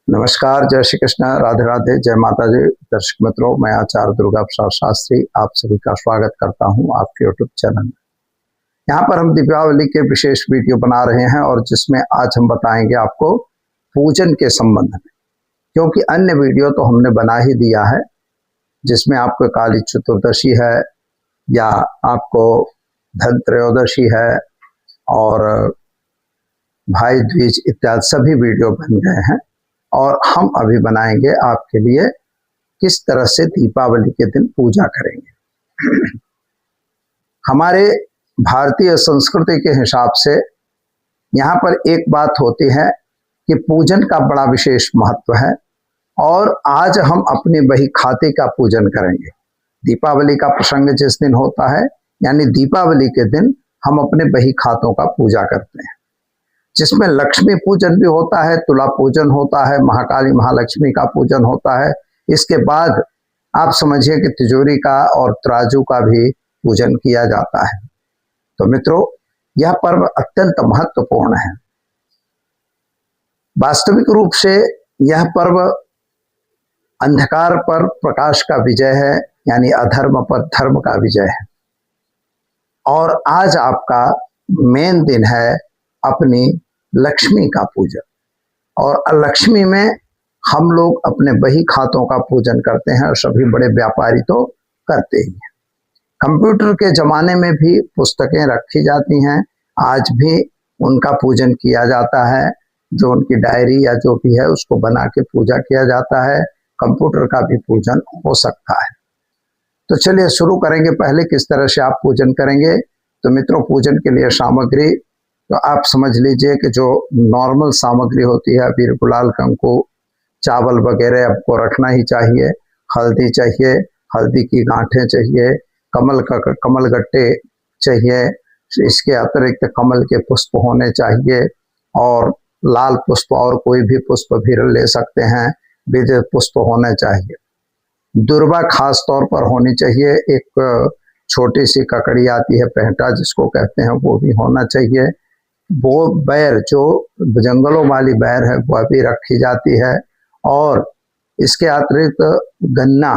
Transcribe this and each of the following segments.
नमस्कार, जय श्री कृष्ण, राधे राधे, जय माता जी। दर्शक मित्रों, मैं आचार्य दुर्गा प्रसाद शास्त्री आप सभी का स्वागत करता हूं आपके यूट्यूब चैनल में। यहाँ पर हम दीपावली के विशेष वीडियो बना रहे हैं और जिसमें आज हम बताएंगे आपको पूजन के संबंध में, क्योंकि अन्य वीडियो तो हमने बना ही दिया है जिसमें आपको काली चतुर्दशी है या आपको धनत्रयोदशी है और भाई दूज इत्यादि सभी वीडियो बन गए हैं। और हम अभी बनाएंगे आपके लिए किस तरह से दीपावली के दिन पूजा करेंगे। हमारे भारतीय संस्कृति के हिसाब से यहाँ पर एक बात होती है कि पूजन का बड़ा विशेष महत्व है और आज हम अपनी बही खाते का पूजन करेंगे। दीपावली का प्रसंग जिस दिन होता है यानी दीपावली के दिन हम अपने बही खातों का पूजा करते हैं, जिसमें लक्ष्मी पूजन भी होता है, तुला पूजन होता है, महाकाली महालक्ष्मी का पूजन होता है। इसके बाद आप समझिए कि तिजोरी का और तराजू का भी पूजन किया जाता है। तो मित्रों, यह पर्व अत्यंत महत्वपूर्ण है। वास्तविक रूप से यह पर्व अंधकार पर प्रकाश का विजय है, यानी अधर्म पर धर्म का विजय है। और आज आपका मेन दिन है अपनी लक्ष्मी का पूजन, और लक्ष्मी में हम लोग अपने बही खातों का पूजन करते हैं और सभी बड़े व्यापारी तो करते ही हैं। कंप्यूटर के जमाने में भी पुस्तकें रखी जाती हैं, आज भी उनका पूजन किया जाता है। जो उनकी डायरी या जो भी है उसको बना के पूजा किया जाता है। कंप्यूटर का भी पूजन हो सकता है। तो चलिए शुरू करेंगे। पहले किस तरह से आप पूजन करेंगे। तो मित्रों, पूजन के लिए सामग्री तो आप समझ लीजिए कि जो नॉर्मल सामग्री होती है, अबीर गुलाल कंकु चावल वगैरह आपको रखना ही चाहिए। हल्दी चाहिए, हल्दी की गांठें चाहिए, कमल गट्टे चाहिए। इसके अतिरिक्त कमल के पुष्प होने चाहिए और लाल पुष्प और कोई भी पुष्प भी ले सकते हैं, विविध पुष्प होने चाहिए। दुर्वा खास तौर पर होनी चाहिए। एक छोटी सी ककड़ी आती है, पेंटा जिसको कहते हैं, वो भी होना चाहिए। वो बैर जो जंगलों वाली बैर है वह भी रखी जाती है। और इसके अतिरिक्त गन्ना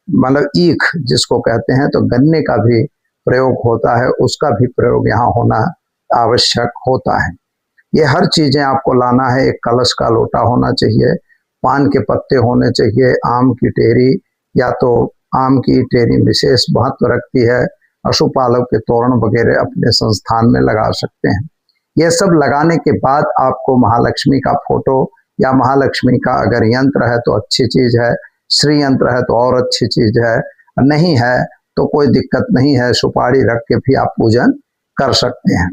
मतलब ईख जिसको कहते हैं, तो गन्ने का भी प्रयोग होता है, उसका भी प्रयोग यहाँ होना आवश्यक होता है। ये हर चीजें आपको लाना है। एक कलश का लोटा होना चाहिए, पान के पत्ते होने चाहिए, आम की टेरी या तो आम की टेरी विशेष महत्व रखती है। पशुपालक के तोरण वगैरह अपने संस्थान में लगा सकते हैं। ये सब लगाने के बाद आपको महालक्ष्मी का फोटो या महालक्ष्मी का अगर यंत्र है तो अच्छी चीज है, श्री यंत्र है तो और अच्छी चीज है, नहीं है तो कोई दिक्कत नहीं है, सुपारी रख के भी आप पूजन कर सकते हैं।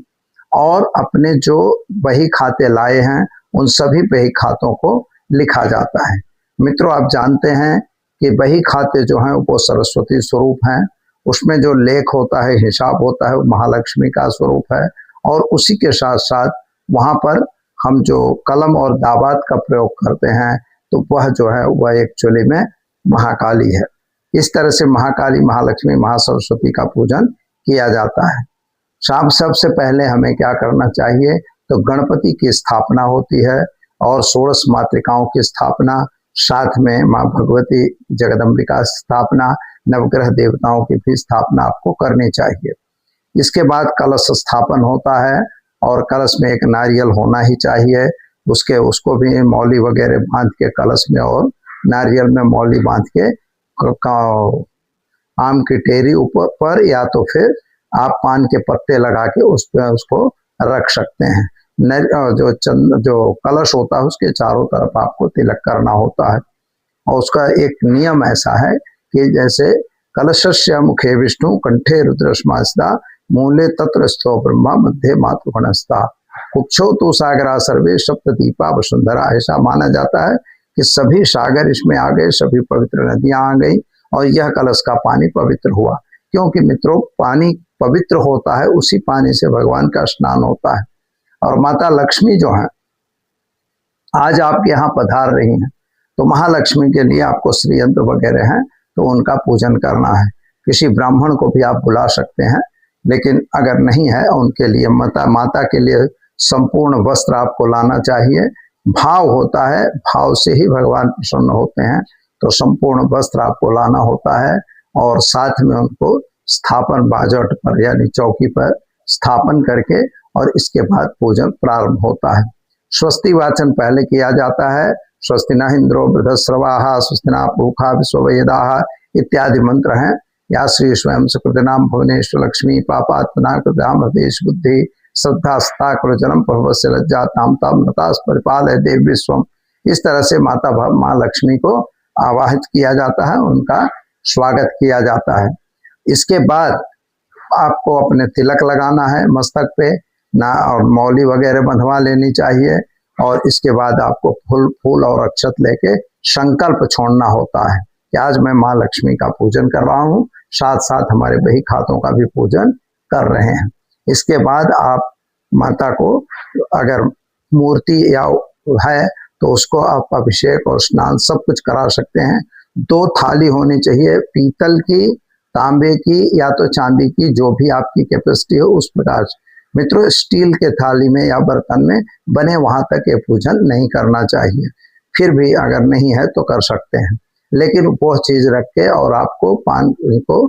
और अपने जो बही खाते लाए हैं उन सभी बही खातों को लिखा जाता है। मित्रों, आप जानते हैं कि बही खाते जो हैं वो सरस्वती स्वरूप हैं। उसमें जो लेख होता है, हिसाब होता है, वो महालक्ष्मी का स्वरूप है। और उसी के साथ साथ वहाँ पर हम जो कलम और दावात का प्रयोग करते हैं तो वह जो है वह एक्चुअली में महाकाली है। इस तरह से महाकाली, महालक्ष्मी, महासरस्वती का पूजन किया जाता है। शाम सबसे पहले हमें क्या करना चाहिए, तो गणपति की स्थापना होती है और षोडश मातृकाओं की स्थापना, साथ में माँ भगवती जगदम्बिका स्थापना, नवग्रह देवताओं की भी स्थापना आपको करनी चाहिए। इसके बाद कलश स्थापन होता है और कलश में एक नारियल होना ही चाहिए। उसको भी मौली वगैरह बांध के कलश में और नारियल में मौली बांध के आम की टेरी ऊपर पर या तो फिर आप पान के पत्ते लगा के उस पर उसको रख सकते हैं। जो कलश होता है उसके चारों तरफ आपको तिलक करना होता है। और उसका एक नियम ऐसा है कि जैसे कलशस्य मुखे विष्णु, कंठे रुद्रस्मास्ता, मूले तत्र स्थो ब्रह्मा, मध्य मातृगणस्ता, कुक्षो तो सागरा सर्वे सप्तदीपा वसुंधरा। ऐसा माना जाता है कि सभी सागर इसमें आ गए, सभी पवित्र नदियां आ गई और यह कलश का पानी पवित्र हुआ। क्योंकि मित्रों, पानी पवित्र होता है, उसी पानी से भगवान का स्नान होता है। और माता लक्ष्मी जो है आज आपके यहाँ पधार रही हैं, तो महालक्ष्मी के लिए आपको श्री यंत्र वगैरह हैं तो उनका पूजन करना है। किसी ब्राह्मण को भी आप बुला सकते हैं, लेकिन अगर नहीं है उनके लिए माता के लिए संपूर्ण वस्त्र आपको लाना चाहिए। भाव होता है, भाव से ही भगवान प्रसन्न होते हैं। तो संपूर्ण वस्त्र आपको लाना होता है और साथ में उनको स्थापन बाजट पर यानी चौकी पर स्थापन करके और इसके बाद पूजन प्रारंभ होता है। स्वस्ति वाचन पहले किया जाता है। स्वस्ति न इंद्रो वृद्धस्रवाः स्वस्ति न पूषा विश्ववेदाः इत्यादि मंत्र हैं। या श्री स्वयं सुकृतिनाम भुवनेश्वर लक्ष्मी पापात्मना कृताम हृदेश बुद्धि श्रद्धा स्ताकृजनम प्रभवस्य लज्जाताम ताम नतास परिपालय देव विश्वम। इस तरह से माता माँ लक्ष्मी को आवाहित किया जाता है, उनका स्वागत किया जाता है। इसके बाद आपको अपने तिलक लगाना है मस्तक पे ना, और मौली वगैरह बंधवा लेनी चाहिए। और इसके बाद आपको फूल और अक्षत लेके संकल्प छोड़ना होता है कि आज मैं माँ लक्ष्मी का पूजन कर रहा हूँ, साथ साथ हमारे बही खातों का भी पूजन कर रहे हैं। इसके बाद आप माता को अगर मूर्ति या है तो उसको आप अभिषेक और स्नान सब कुछ करा सकते हैं। 2 थाली होनी चाहिए, पीतल की, तांबे की या तो चांदी की, जो भी आपकी कैपेसिटी हो उस प्रकार से। मित्रों, स्टील के थाली में या बर्तन में बने वहां तक ये पूजन नहीं करना चाहिए। फिर भी अगर नहीं है तो कर सकते हैं, लेकिन वो चीज रख के और आपको पान को,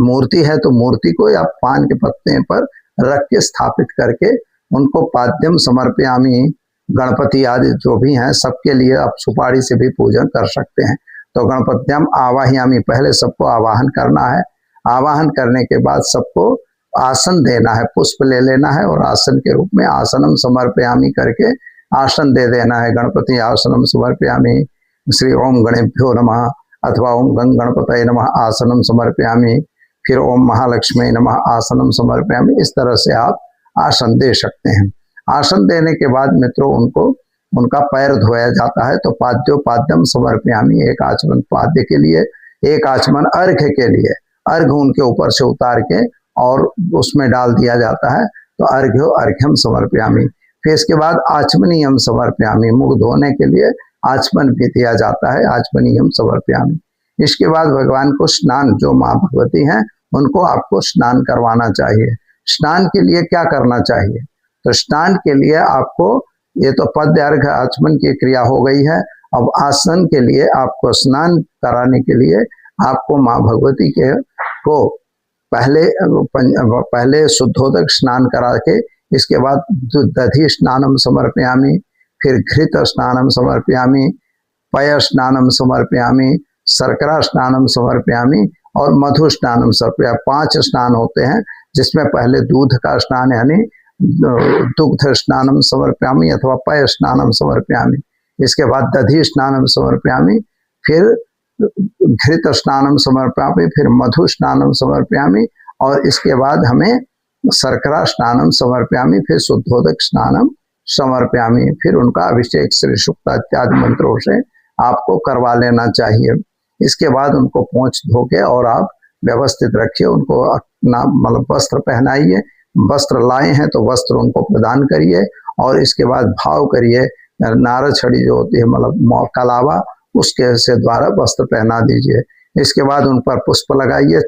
मूर्ति है तो मूर्ति को या पान के पत्ते पर रख के स्थापित करके उनको पाद्यम समर्पयामि, गणपति आदि जो भी हैं सबके लिए आप सुपारी से भी पूजन कर सकते हैं। तो गणपत्यम आवाहयामि, पहले सबको आवाहन करना है। आवाहन करने के बाद सबको आसन देना है, पुष्प ले लेना है और आसन के रूप में आसनम समर्पयामि करके आसन दे देना है। गणपति आसनम समर्पयामि, श्री ओम गणेभ्यो नमः अथवा ओम गंग गणपतये नमः आसनम समर्पयामि, फिर ओम महालक्ष्मी नमः आसनम समर्पयामि। इस तरह से आप आसन दे सकते हैं। आसन देने के बाद मित्रों उनका पैर धोया जाता है। तो पाद्यो पाद्यम समर्पयामि, एक आचमन पाद्य के लिए, एक आचमन अर्घ्य के लिए। अर्घ्य उनके ऊपर से उतार के और उसमें डाल दिया जाता है। तो अर्घ्यो अर्घ्यम समर्पयामि। फिर इसके बाद आचमनीयम समर्पयामि, मुख धोने के लिए आचमन भी दिया जाता है, आचमनीयम समर्पयामि। इसके बाद भगवान को स्नान, जो माँ भगवती हैं उनको आपको स्नान करवाना चाहिए। स्नान के लिए क्या करना चाहिए? तो स्नान के लिए आपको, ये तो पद्य अर्घ आचमन की क्रिया हो गई है। अब आसन के लिए आपको स्नान कराने के लिए आपको माँ भगवती के को पहले शुद्धोदक स्नान करा के, इसके बाद दधि स्नानम समर्पयामि, फिर घृत स्नानम समर्पयामि, पय स्नानम समर्पयामि, शर्करा स्नानम समर्पयामि और मधु स्नानम समर्पयामि। 5 स्नान होते हैं, जिसमें पहले दूध का स्नान यानी दुग्ध स्नानम समर्पयामि अथवा पय स्नानम समर्पयामि। इसके बाद दधि स्नानम समर्पयामि, फिर घृत स्नानम समर्पयामि, फिर मधु स्नानम समर्पयामि और इसके बाद हमें शर्करा स्नानम समर्पयामि, फिर शुद्धोदक स्नानम समर्पयामि। फिर उनका अभिषेक श्री सुक्ता इत्यादि मंत्रों से आपको करवा लेना चाहिए। इसके बाद उनको पोंछ धो के और आप व्यवस्थित रखिए, उनको अपना मतलब वस्त्र पहनाइए। वस्त्र लाए हैं तो वस्त्र उनको प्रदान करिए और इसके बाद भाव करिए, नारद छड़ी जो होती है मतलब कलावा, उसके से द्वारा वस्त्र पहना दीजिए। इसके बाद उन पर पुष्प लगाइए,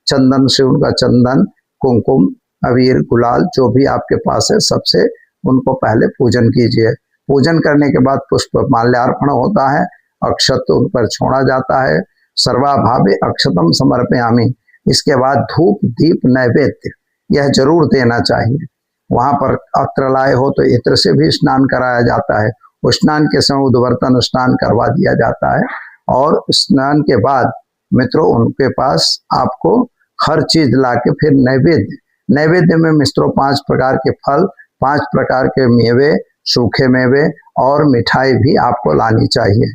चंदन से उनका चंदन, कुमकुम, अबीर, गुलाल जो भी आपके पास है सबसे उनको पहले पूजन कीजिए। पूजन करने के बाद पुष्प माल्यार्पण होता है, अक्षत उन पर छोड़ा जाता है। सर्वाभावे अक्षतम समर्पयामि। इसके बाद धूप दीप नैवेद्य यह जरूर देना चाहिए। वहां पर अत्र लाए हो तो इत्र से भी स्नान कराया जाता है। स्नान के समय उद्वर्तन स्नान करवा दिया जाता है और स्नान के बाद मित्रों उनके पास आपको हर चीज लाके फिर नैवेद्य में मित्रों 5 प्रकार के फल, 5 प्रकार के मेवे, सूखे मेवे और मिठाई भी आपको लानी चाहिए।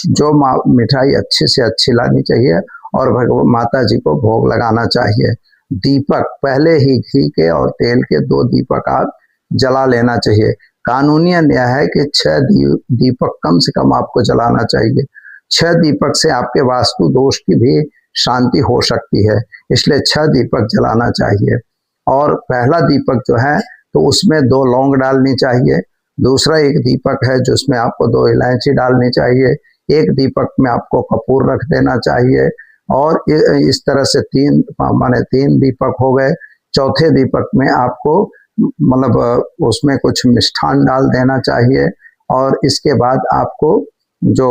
जो मिठाई अच्छी से अच्छी लानी चाहिए और भगवान माता जी को भोग लगाना चाहिए। दीपक पहले ही घी के और तेल के 2 दीपक आप जला लेना चाहिए। कानूनी यह है कि 6 दीपक कम से कम आपको जलाना चाहिए। 6 दीपक से आपके वास्तु दोष की भी शांति हो सकती है, इसलिए 6 दीपक जलाना चाहिए। और पहला दीपक जो है तो उसमें 2 लौंग डालनी चाहिए। दूसरा एक दीपक है जिसमें आपको 2 इलायची डालनी चाहिए। एक दीपक में आपको कपूर रख देना चाहिए और इस तरह से 3 दीपक हो गए। चौथे दीपक में आपको मतलब उसमें कुछ मिष्ठान डाल देना चाहिए और इसके बाद आपको जो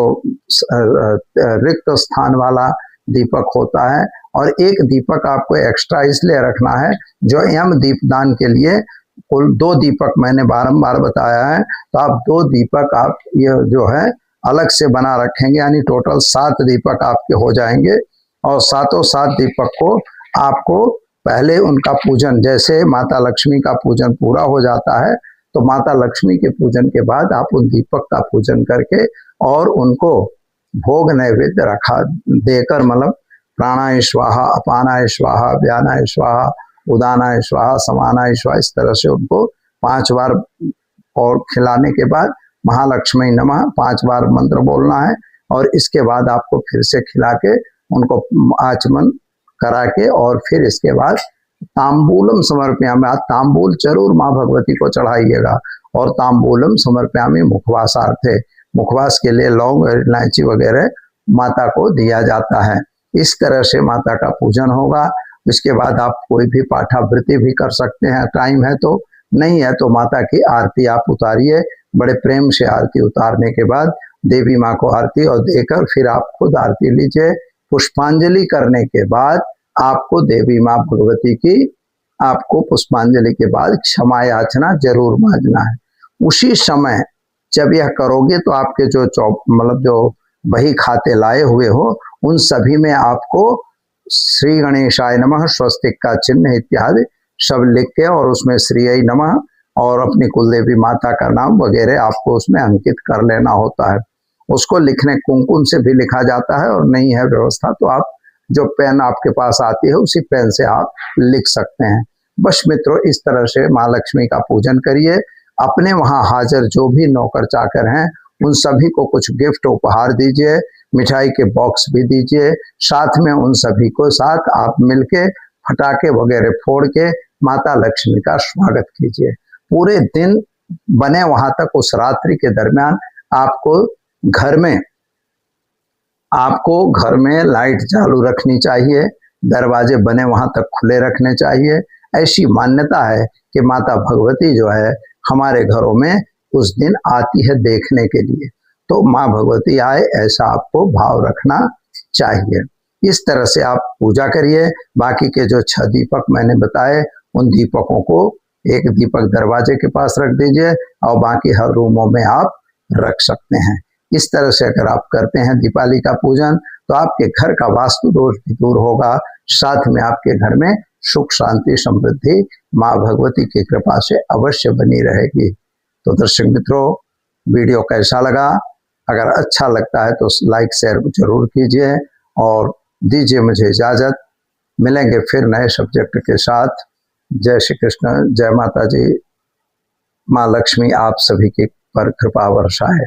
रिक्त स्थान वाला दीपक होता है, और एक दीपक आपको एक्स्ट्रा इसलिए रखना है, जो यम दीपदान के लिए कुल 2 दीपक मैंने बारंबार बताया है, तो आप 2 दीपक आप ये जो है अलग से बना रखेंगे, यानी टोटल 7 दीपक आपके हो जाएंगे। और सातों 7 दीपक को आपको पहले उनका पूजन, जैसे माता लक्ष्मी का पूजन पूरा हो जाता है, तो माता लक्ष्मी के पूजन के बाद आप उन दीपक का पूजन करके और उनको भोग नैवेद्य रखा देकर, मतलब प्राणाय स्वाहा, अपानाय स्वाहा, व्यानाय स्वाहा, उदानाय स्वाहा, समानाय स्वाहा, इस तरह से उनको 5 बार और खिलाने के बाद महालक्ष्मी नमः 5 बार मंत्र बोलना है। और इसके बाद आपको फिर से खिला के उनको आचमन करा के, और फिर इसके बाद तांबूलम समर्पयामि, आप तांबूल जरूर माँ भगवती को चढ़ाइएगा। और तांबूलम समर्पयामि मुखवासार्थे, मुखवास के लिए लौंग इलायची वगैरह माता को दिया जाता है। इस तरह से माता का पूजन होगा। इसके बाद आप कोई भी पाठावृत्ति भी कर सकते हैं, टाइम है तो, नहीं है तो माता की आरती आप उतारिए। बड़े प्रेम से आरती उतारने के बाद देवी माँ को आरती और देकर फिर आप खुद आरती लीजिए। पुष्पांजलि करने के बाद आपको देवी माँ भगवती की, आपको पुष्पांजलि के बाद क्षमा याचना जरूर मांगना है। उसी समय जब यह करोगे तो आपके जो मतलब जो बही खाते लाए हुए हो, उन सभी में आपको श्री गणेशाय नमः, स्वस्तिक का चिन्ह इत्यादि सब लिख के, और उसमें श्रीय नमः और अपनी कुलदेवी माता का नाम वगैरह आपको उसमें अंकित कर लेना होता है। उसको लिखने कुमकुम से भी लिखा जाता है, और नहीं है व्यवस्था तो आप जो पेन आपके पास आती है उसी पेन से आप लिख सकते हैं। बस मित्रों, इस तरह से माँ लक्ष्मी का पूजन करिए। अपने वहाँ हाजिर जो भी नौकर चाकर हैं उन सभी को कुछ गिफ्ट उपहार दीजिए, मिठाई के बॉक्स भी दीजिए। साथ में उन सभी को साथ आप मिलके फटाके वगैरह फोड़ के माता लक्ष्मी का स्वागत कीजिए। पूरे दिन बने वहां तक, उस रात्रि के दरमियान आपको घर में लाइट चालू रखनी चाहिए, दरवाजे बने वहां तक खुले रखने चाहिए। ऐसी मान्यता है कि माता भगवती जो है हमारे घरों में उस दिन आती है देखने के लिए, तो माँ भगवती आए ऐसा आपको भाव रखना चाहिए। इस तरह से आप पूजा करिए। बाकी के जो 6 दीपक मैंने बताए, उन दीपकों को एक दीपक दरवाजे के पास रख दीजिए और बाकी हर रूमों में आप रख सकते हैं। इस तरह से अगर आप करते हैं दीपावली का पूजन, तो आपके घर का वास्तु दोष भी दूर होगा, साथ में आपके घर में सुख शांति समृद्धि माँ भगवती की कृपा से अवश्य बनी रहेगी। तो दर्शक मित्रों, वीडियो कैसा लगा? अगर अच्छा लगता है तो लाइक शेयर जरूर कीजिए और दीजिए मुझे इजाजत। मिलेंगे फिर नए सब्जेक्ट के साथ। जय श्री कृष्ण, जय माता जी। माँ लक्ष्मी आप सभी की पर कृपा वर्षाए।